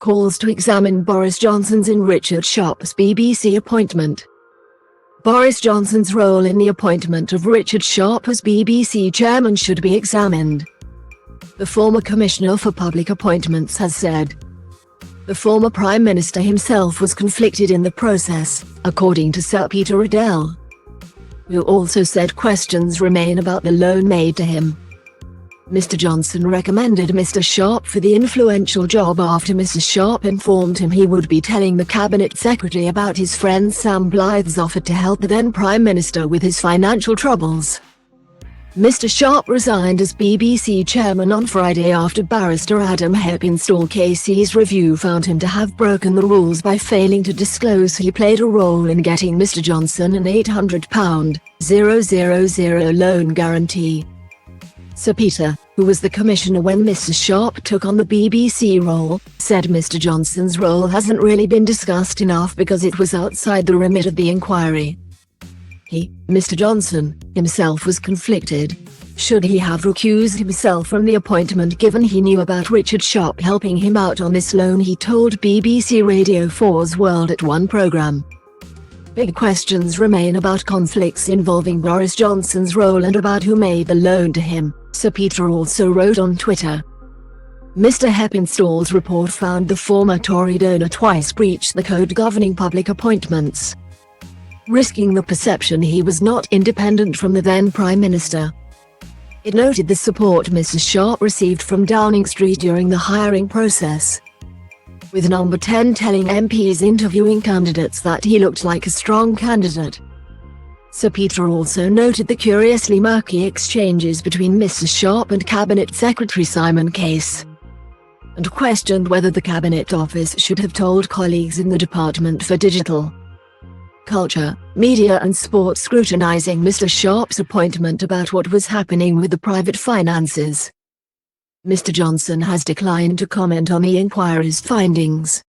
calls to examine Boris Johnson's in Richard Sharp's BBC appointment. Boris Johnson's role in the appointment of Richard Sharp as BBC chairman should be examined, the former Commissioner for Public Appointments has said. The former Prime Minister himself was conflicted in the process, according to Sir Peter Riddell, who also said questions remain about the loan made to him. Mr. Johnson recommended Mr. Sharp for the influential job after Mr. Sharp informed him he would be telling the Cabinet Secretary about his friend Sam Blythe's offer to help the then Prime Minister with his financial troubles. Mr. Sharp resigned as BBC chairman on Friday after barrister Adam Heppenstall KC's review found him to have broken the rules by failing to disclose he played a role in getting Mr. Johnson an £800,000 loan guarantee. Sir Peter, who was the commissioner when Mr. Sharp took on the BBC role, said Mr. Johnson's role hasn't really been discussed enough because it was outside the remit of the inquiry. Mr. Johnson, himself was conflicted. Should he have recused himself from the appointment given he knew about Richard Sharp helping him out on this loan, he told BBC Radio 4's World at One programme. Big questions remain about conflicts involving Boris Johnson's role and about who made the loan to him, Sir Peter also wrote on Twitter. Mr. Heppenstall's report found the former Tory donor twice breached the code governing public appointments, risking the perception he was not independent from the then Prime Minister. It noted the support Mr. Sharp received from Downing Street during the hiring process, with Number 10 telling MPs interviewing candidates that he looked like a strong candidate. Sir Peter also noted the curiously murky exchanges between Mr. Sharp and Cabinet Secretary Simon Case, and questioned whether the Cabinet Office should have told colleagues in the Department for Digital, Culture, Media and Sport scrutinizing Mr. Sharp's appointment about what was happening with the private finances. Mr. Johnson has declined to comment on the inquiry's findings.